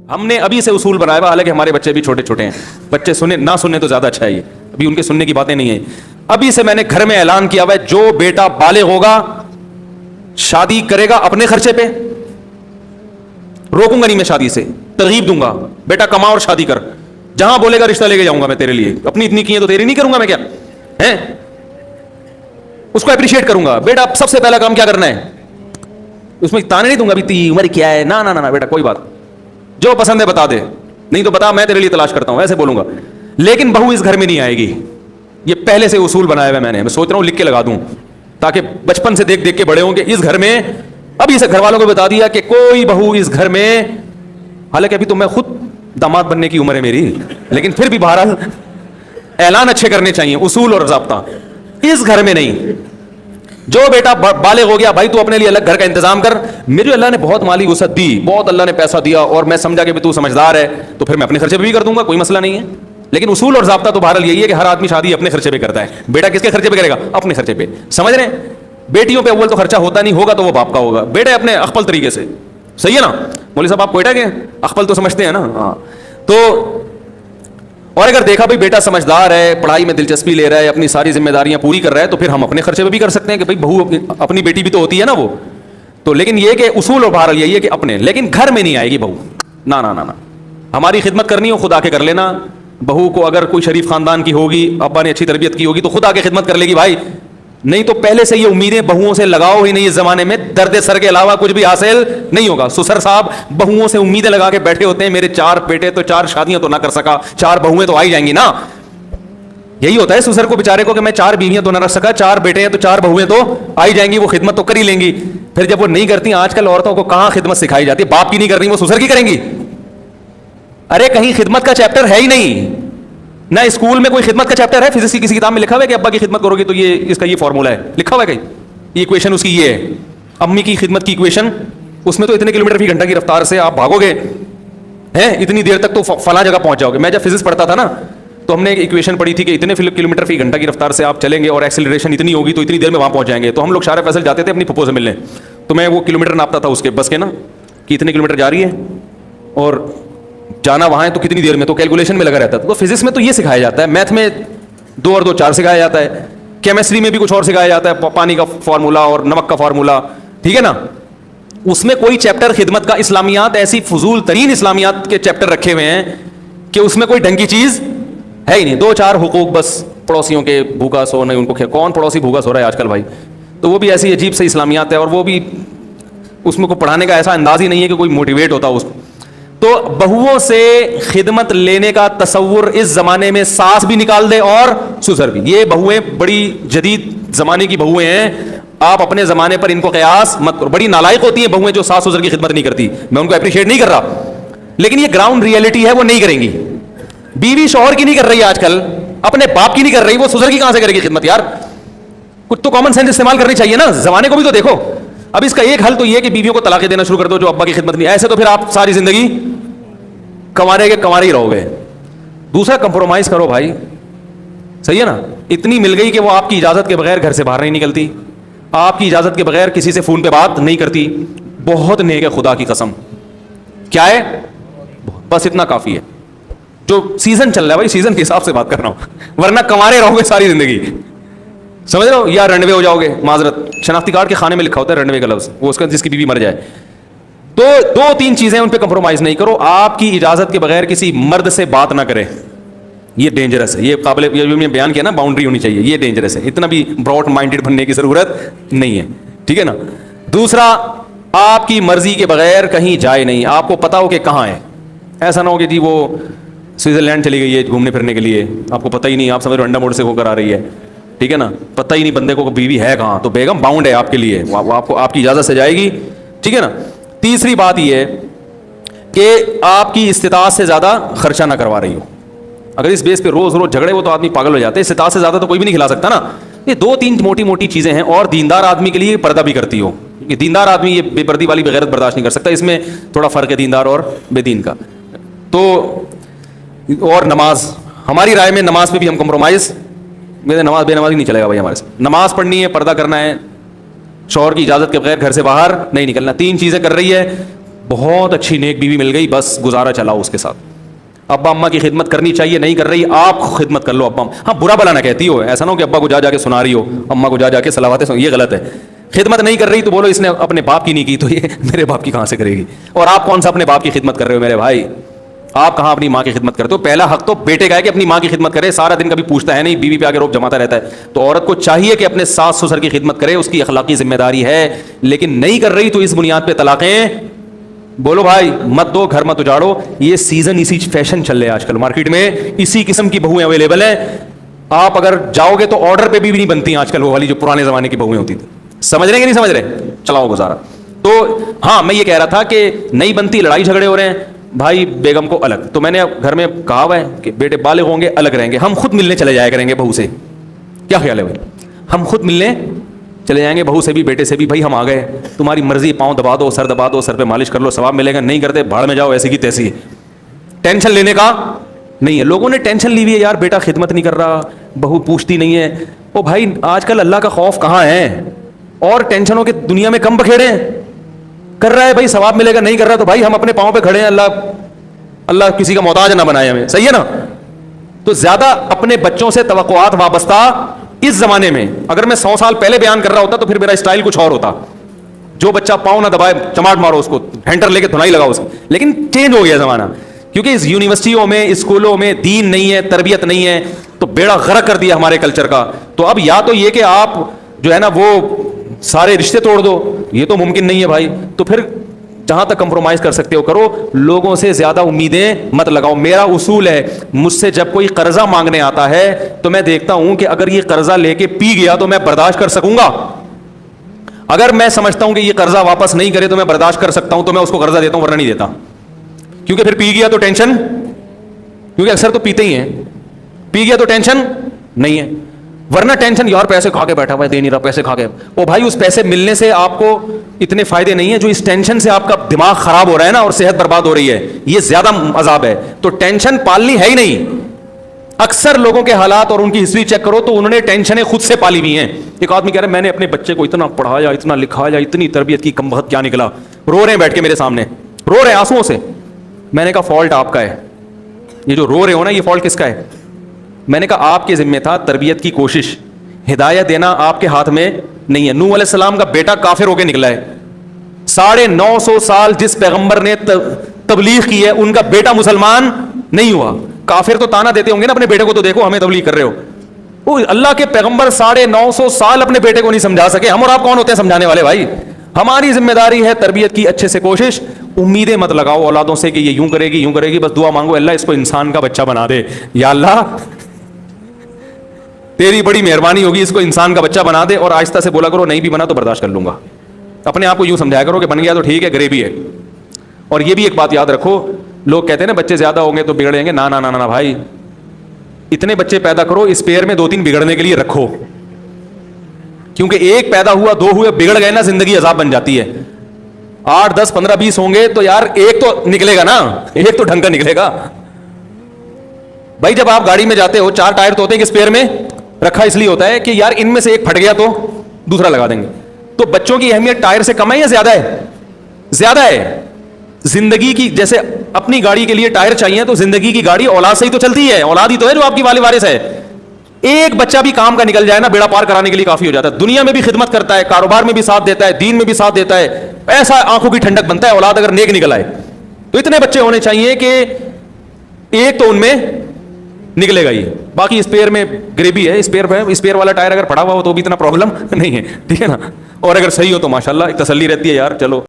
ہم نے ابھی سے اصول بنایا ہوا, حالانکہ ہمارے بچے بھی چھوٹے چھوٹے ہیں, بچے سنیں نہ سنیں تو زیادہ اچھا ہے, یہ ابھی ان کے سننے کی باتیں نہیں ہیں. ابھی سے میں نے گھر میں اعلان کیا ہوا ہے, جو بیٹا بالغ ہوگا شادی کرے گا اپنے خرچے پہ, روکوں گا نہیں میں شادی سے, ترغیب دوں گا, بیٹا کما اور شادی کر, جہاں بولے گا رشتہ لے کے جاؤں گا میں تیرے لیے, اپنی اتنی کی ہے تو تیری نہیں کروں گا میں کیا ہے, اس کو اپریشیٹ کروں گا. بیٹا سب سے پہلا کام کیا کرنا ہے, اس میں تانے نہیں دوں گا ابھی تیری عمر کیا ہے, نہ نہ بیٹا کوئی بات, جو پسند ہے بتا دے, نہیں تو بتا میں تیرے لیے تلاش کرتا ہوں, ایسے بولوں گا. لیکن بہو اس گھر میں نہیں آئے گی, یہ پہلے سے اصول بنایا ہوا میں سوچ رہا ہوں لکھ کے لگا دوں, تاکہ بچپن سے دیکھ دیکھ کے بڑے ہوں کہ اس گھر میں, ابھی سے گھر والوں کو بتا دیا کہ کوئی بہو اس گھر میں, حالانکہ ابھی تو میں خود داماد بننے کی عمر ہے میری, لیکن پھر بھی بہرحال اعلان اچھے کرنے چاہیے, اصول اور ضابطہ, اس گھر میں نہیں. جو بیٹا بالغ ہو گیا بھائی تو اپنے لیے الگ گھر کا انتظام کر, میرے اللہ نے بہت مالی وسعت دی, بہت اللہ نے پیسہ دیا, اور میں سمجھا کہ تو سمجھدار ہے تو پھر میں اپنے خرچے پہ بھی کر دوں گا, کوئی مسئلہ نہیں ہے. لیکن اصول اور ضابطہ تو بہرحال یہی ہے کہ ہر آدمی شادی اپنے خرچے پہ کرتا ہے. بیٹا کس کے خرچے پہ کرے گا, اپنے خرچے پہ, سمجھ رہے ہیں. بیٹیوں پہ اول تو خرچہ ہوتا نہیں, ہوگا تو وہ باپ کا ہوگا, بیٹے اپنے اخپل طریقے سے, صحیح ہے نا مولوی صاحب, آپ کوئٹہ کے اخپل تو سمجھتے ہیں نا, ہاں. تو اور اگر دیکھا بھائی بیٹا سمجھدار ہے, پڑھائی میں دلچسپی لے رہا ہے, اپنی ساری ذمہ داریاں پوری کر رہا ہے, تو پھر ہم اپنے خرچے پہ بھی کر سکتے ہیں کہ بھائی بہو اپنی بیٹی بھی تو ہوتی ہے نا وہ تو. لیکن یہ کہ اصول اور بہرحال یہی ہے کہ اپنے, لیکن گھر میں نہیں آئے گی بہو, نہ نہ نہ, ہماری خدمت کرنی ہو خود آ کے کر لینا. بہو کو اگر کوئی شریف خاندان کی ہوگی, ابا نے اچھی تربیت کی ہوگی تو خود آ کے خدمت کر لے گی بھائی, نہیں تو پہلے سے یہ امیدیں بہوؤں سے لگاؤ ہی نہیں. اس زمانے میں درد سر کے علاوہ کچھ بھی حاصل نہیں ہوگا. سسر صاحب بہوؤں سے امیدیں لگا کے بیٹھے ہوتے ہیں, میرے 4 بیٹے تو 4 شادیاں تو نہ کر سکا, 4 بہویں تو آ ہی جائیں گی نا. یہی ہوتا ہے سسر کو بیچارے کو کہ میں 4 بیویاں تو نہ رکھ سکا, 4 بیٹے ہیں تو 4 بہویں تو آ ہی جائیں گی, وہ خدمت تو کر ہی لیں گی. پھر جب وہ نہیں کرتی, آج کل عورتوں کو کہاں خدمت سکھائی جاتی ہے, باپ کی نہیں کر رہی وہ سسر کی کریں گی. ارے کہیں خدمت کا چیپٹر ہے ہی نہیں, نہ اسکول میں کوئی خدمت کا چیپٹر ہے. فزکس کی کسی کتاب میں لکھا ہوا ہے کہ ابا کی خدمت کرو گے تو یہ اس کا یہ فارمولا ہے, لکھا ہوا ہے کہیں, یہ ایکویشن اس کی یہ ہے. امی کی خدمت کی ایکویشن, اس میں تو اتنے کلومیٹر فی گھنٹہ کی رفتار سے آپ بھاگو گے ہیں, اتنی دیر تک تو فلاں جگہ پہنچ جاؤ گے. میں جب فزکس پڑھتا تھا نا تو ہم نے ایک ایکویشن پڑھی تھی کہ اتنے کلومیٹر فی گھنٹہ کی رفتار سے آپ چلیں گے اور ایکسلریشن اتنی ہوگی تو اتنی دیر میں وہاں پہنچ جائیں گے. تو ہم لوگ شارع فیصل جاتے تھے اپنی پھپھو سے ملنے, تو میں وہ کلومیٹر ناپتا تھا اس کے بس کے نا, کہ اتنے کلومیٹر جا رہی ہے اور جانا وہاں ہے تو کتنی دیر میں, تو کیلکولیشن میں لگا رہتا تھا. تو فزکس میں تو یہ سکھایا جاتا ہے, میتھ میں 2 اور 2 4 سکھایا جاتا ہے, کیمسٹری میں بھی کچھ اور سکھایا جاتا ہے, پانی کا فارمولا اور نمک کا فارمولا, ٹھیک ہے نا. اس میں کوئی چیپٹر خدمت کا, اسلامیات ایسی فضول ترین اسلامیات کے چیپٹر رکھے ہوئے ہیں کہ اس میں کوئی ڈھنگ کی چیز ہے ہی نہیں. 2 4 حقوق بس, پڑوسیوں کے بھوکا سو نہیں, ان کو کون پڑوسی بھوکا سو رہا ہے آج کل بھائی, تو وہ بھی ایسی عجیب سے اسلامیات ہے, اور وہ بھی اس میں کو پڑھانے کا ایسا انداز ہی نہیں ہے کہ کوئی موٹیویٹ ہوتا اس. تو بہوؤں سے خدمت لینے کا تصور اس زمانے میں ساس بھی نکال دے اور سسر بھی. یہ بہویں بڑی جدید زمانے کی بہویں ہیں, آپ اپنے زمانے پر ان کو قیاس مت کرو. بڑی نالائق ہوتی ہیں بہویں جو ساس سسر کی خدمت نہیں کرتی, میں ان کو اپریشیٹ نہیں کر رہا, لیکن یہ گراؤنڈ ریئلٹی ہے, وہ نہیں کریں گی. بیوی شوہر کی نہیں کر رہی آج کل, اپنے باپ کی نہیں کر رہی, وہ سسر کی کہاں سے کرے گی خدمت یار. کچھ تو کامن سینس استعمال کرنی چاہیے نا, زمانے کو بھی تو دیکھو. اب اس کا ایک حل تو یہ کہ بیویوں کو طلاقیں دینا شروع کر دو جو ابا کی خدمت نہیں, ایسے تو پھر آپ ساری زندگی کنوارے کے کنوارے ہی رہو گے. دوسرا کمپرومائز کرو بھائی, صحیح ہے نا. اتنی مل گئی کہ وہ آپ کی اجازت کے بغیر گھر سے باہر نہیں نکلتی, آپ کی اجازت کے بغیر کسی سے فون پہ بات نہیں کرتی, بہت نیک ہے خدا کی قسم. کیا ہے, بس اتنا کافی ہے. جو سیزن چل رہا ہے بھائی, سیزن کے حساب سے بات کر رہا ہوں, ورنہ کنوارے رہو گے ساری زندگی, سمجھ رہے ہو, یا رنڈوے ہو جاؤ گے. معذرت, شناختی کارڈ کے خانے میں لکھا ہوتا ہے رنڈوے کا لفظ, وہ اس کا جس کی بیوی مر جائے. تو 2 3 چیزیں ان پہ کمپرومائز نہیں کرو. آپ کی اجازت کے بغیر کسی مرد سے بات نہ کرے, یہ ڈینجرس ہے. یہ قابل, یہ میں نے بیان کیا نا, باؤنڈری ہونی چاہیے, یہ ڈینجرس ہے. اتنا بھی براڈ مائنڈیڈ بننے کی ضرورت نہیں ہے, ٹھیک ہے نا. دوسرا, آپ کی مرضی کے بغیر کہیں جائے نہیں, آپ کو پتا ہو کہ کہاں ہے. ایسا نہ ہو کہ جی وہ سوئٹزرلینڈ چلی گئی ہے گھومنے پھرنے کے لیے, آپ کو پتہ ہی نہیں, آپ سمجھ رہے انڈا موڑ سے ہو کر آ رہی ہے, ٹھیک ہے نا. پتہ ہی نہیں بندے کو بیوی ہے کہاں, تو بیگم باؤنڈ ہے آپ کے لیے, وہ آپ کو آپ کی اجازت سے جائے گی, ٹھیک ہے نا. تیسری بات یہ ہے کہ آپ کی استطاعت سے زیادہ خرچہ نہ کروا رہی ہو. اگر اس بیس پہ روز روز جھگڑے ہو تو آدمی پاگل ہو جاتے ہیں. استطاعت سے زیادہ تو کوئی بھی نہیں کھلا سکتا نا. یہ 2 3 موٹی موٹی چیزیں ہیں, اور دیندار آدمی کے لیے پردہ بھی کرتی ہو. یہ دیندار آدمی یہ بے پردی والی بغیرت برداشت نہیں کر سکتا, اس میں تھوڑا فرق ہے دیندار اور بے دین کا. تو اور نماز, ہماری رائے میں نماز پہ بھی ہم کمپرومائز, میرے نماز بے نمازی نہیں چلے گا بھائی ہمارے سے. نماز پڑھنی ہے, پردہ کرنا ہے, شوہر کی اجازت کے بغیر گھر سے باہر نہیں نکلنا. 3 چیزیں کر رہی ہے, بہت اچھی نیک بیوی مل گئی, بس گزارا چلاؤ اس کے ساتھ. ابا اماں کی خدمت کرنی چاہیے, نہیں کر رہی آپ خدمت کر لو ابا. ہاں برا بلا نہ کہتی ہو, ایسا نہ ہو کہ ابا کو جا کے سنا رہی ہو, اماں کو جا کے صلواتیں سن, یہ غلط ہے. خدمت نہیں کر رہی تو بولو اس نے اپنے باپ کی نہیں کی تو یہ میرے باپ کی کہاں سے کرے گی. اور آپ کون سا اپنے باپ کی خدمت کر رہے ہو میرے بھائی, آپ کہاں اپنی ماں کی خدمت کرتے ہو. پہلا حق تو بیٹے کا ہے کہ اپنی ماں کی خدمت کرے, سارا دن کبھی پوچھتا ہے نہیں, بیوی پہ آگے روپ جماتا رہتا ہے. تو عورت کو چاہیے کہ اپنے ساس سسر کی خدمت کرے, اس کی اخلاقی ذمہ داری ہے. لیکن نہیں کر رہی تو اس بنیاد پہ طلاقیں, بولو بھائی مت دو, گھر مت اجاڑو. یہ سیزن اسی فیشن چل رہے ہیں آج کل مارکیٹ میں, اسی قسم کی بہویں اویلیبل ہیں. آپ اگر جاؤ گے تو آرڈر پہ بھی نہیں بنتی آج کل وہ والی جو پرانے زمانے کی بہویں ہوتی تھی. سمجھ رہے ہیں کہ نہیں سمجھ رہے, چلاؤ گزارا. تو ہاں میں یہ کہہ رہا تھا کہ نہیں بنتی, لڑائی جھگڑے ہو رہے ہیں بھائی, بیگم کو الگ. تو میں نے گھر میں کہا ہوا ہے کہ بیٹے بالغ ہوں گے الگ رہیں گے, ہم خود ملنے چلے جایا کریں گے بہو سے. کیا خیال ہے بھائی, ہم خود ملنے چلے جائیں گے بہو سے بھی بیٹے سے بھی. بھائی ہم آ گئے, تمہاری مرضی, پاؤں دبا دو, سر دبا دو, سر پہ مالش کر لو, ثواب ملے گا. نہیں کرتے بھاڑ میں جاؤ, ایسی کی تیسی. ٹینشن لینے کا نہیں ہے. لوگوں نے ٹینشن لی ہوئی ہے یار, بیٹا خدمت نہیں کر رہا, بہو پوچھتی نہیں ہے. او بھائی آج کل اللہ کا خوف کہاں ہے, اور ٹینشنوں کے دنیا میں کم بکھیڑے ہیں. کر رہا ہے بھائی ثواب ملے گا, نہیں کر رہا تو بھائی ہم اپنے پاؤں پہ کھڑے ہیں, اللہ کسی کا محتاج نہ بنائے ہمیں, صحیح ہے نا. تو زیادہ اپنے بچوں سے توقعات وابستہ اس زمانے میں, اگر میں 100 سال پہلے بیان کر رہا ہوتا تو پھر میرا اسٹائل کچھ اور ہوتا. جو بچہ پاؤں نہ دبائے چماٹ مارو اس کو, ہینڈر لے کے دھنائی لگاؤ اس کو. لیکن چینج ہو گیا زمانہ, کیونکہ اس یونیورسٹیوں میں اسکولوں میں دین نہیں ہے, تربیت نہیں ہے, تو بیڑا غرق کر دیا ہمارے کلچر کا. تو اب یا تو یہ کہ آپ جو ہے نا وہ سارے رشتے توڑ دو, یہ تو ممکن نہیں ہے بھائی. تو پھر جہاں تک کمپرومائز کر سکتے ہو کرو, لوگوں سے زیادہ امیدیں مت لگاؤ. میرا اصول ہے, مجھ سے جب کوئی قرضہ مانگنے آتا ہے تو میں دیکھتا ہوں کہ اگر یہ قرضہ لے کے پی گیا تو میں برداشت کر سکوں گا. اگر میں سمجھتا ہوں کہ یہ قرضہ واپس نہیں کرے تو میں برداشت کر سکتا ہوں, تو میں اس کو قرضہ دیتا ہوں, ورنہ نہیں دیتا. کیونکہ پھر پی گیا تو ٹینشن, کیونکہ اکثر تو پیتے ہی ہیں, پی گیا تو ٹینشن نہیں ہے. ورنہ ٹینشن, یار پیسے کھا کے بیٹھا ہوا ہے, دے نہیں رہا, پیسے کھا کے. او بھائی اس پیسے ملنے سے آپ کو اتنے فائدے نہیں ہیں جو اس ٹینشن سے آپ کا دماغ خراب ہو رہا ہے نا, اور صحت برباد ہو رہی ہے, یہ زیادہ عذاب ہے. تو ٹینشن پالنی ہے ہی نہیں. اکثر لوگوں کے حالات اور ان کی ہسٹری چیک کرو تو انہوں نے ٹینشنیں خود سے پالی ہوئی ہیں. ایک آدمی کہہ رہا ہے میں نے اپنے بچے کو اتنا پڑھایا, اتنا لکھایا, اتنی تربیت کی, کم بخت کیا نکلا. رو رہے ہیں بیٹھ کے میرے سامنے, رو رہے ہیں آنسوؤں سے. میں نے کہا فالٹ آپ کا ہے, یہ جو رو رہے ہو نا, یہ فالٹ کس کا ہے. میں نے کہا آپ کے ذمہ تھا تربیت کی کوشش, ہدایت دینا آپ کے ہاتھ میں نہیں ہے. نوح علیہ السلام کا بیٹا کافر ہو کے نکلا ہے. 950 سال جس پیغمبر نے تبلیغ کی ہے, ان کا بیٹا مسلمان نہیں ہوا. کافر تو تانا دیتے ہوں گے نا اپنے بیٹے کو, تو دیکھو ہمیں تبلیغ کر رہے ہو. وہ اللہ کے پیغمبر 950 سال اپنے بیٹے کو نہیں سمجھا سکے, ہم اور آپ کون ہوتے ہیں سمجھانے والے بھائی. ہماری ذمہ داری ہے تربیت کی اچھے سے کوشش. امیدیں مت لگاؤ اولادوں سے کہ یہ یوں کرے گی یوں کرے گی, بس دعا مانگو اللہ اس کو انسان کا بچہ بنا دے. یا اللہ تیری بڑی مہربانی ہوگی, اس کو انسان کا بچہ بنا دے. اور آہستہ سے بولا کرو نہیں بھی بنا تو برداشت کر لوں گا. اپنے آپ کو یوں سمجھایا کرو کہ بن گیا تو ٹھیک ہے, غریبی ہے. اور یہ بھی ایک بات یاد رکھو, لوگ کہتے ہیں نا بچے زیادہ ہوں گے تو بگڑ جائیں گے. نا نا نا نا بھائی, اتنے بچے پیدا کرو, اس پیر میں 2-3 بگڑنے کے لیے رکھو. کیونکہ ایک پیدا ہوا, 2 ہوئے, بگڑ گئے نا, زندگی عذاب بن جاتی ہے. 8 10 15 20 ہوں گے تو یار ایک تو نکلے گا نا, ایک تو ڈھنگ کا نکلے گا. بھائی جب آپ گاڑی میں جاتے ہو 4 ٹائر تو ہوتے ہیں کہ اسپیئر میں رکھا اس لیے ہوتا ہے کہ یار ان میں سے ایک پھٹ گیا تو دوسرا لگا دیں گے. تو بچوں کی اہمیت ٹائر سے کم ہے یا زیادہ ہے؟ زیادہ ہے. زندگی کی جیسے اپنی گاڑی کے لیے ٹائر چاہیے, تو زندگی کی گاڑی اولاد سے ہی تو چلتی ہے. اولاد ہی تو ہے جو آپ کی والی وارث ہے. ایک بچہ بھی کام کا نکل جائے نا, بیڑا پار کرانے کے لیے کافی ہو جاتا ہے. دنیا میں بھی خدمت کرتا ہے, کاروبار میں بھی ساتھ دیتا ہے, دین میں بھی ساتھ دیتا ہے. ایسا آنکھوں کی ٹھنڈک بنتا ہے اولاد اگر نیک نکل آئے. تو اتنے بچے ہونے چاہیے کہ ایک تو ان میں نکلے گا ہی. باقی اسپیئر میں غریبی ہے, اسپیئر والا ٹائر اگر پڑا ہوا ہو تو بھی اتنا پرابلم نہیں ہے, ٹھیک ہے نا. اور اگر صحیح ہو تو ماشاءاللہ ایک تسلی رہتی ہے یار, چلو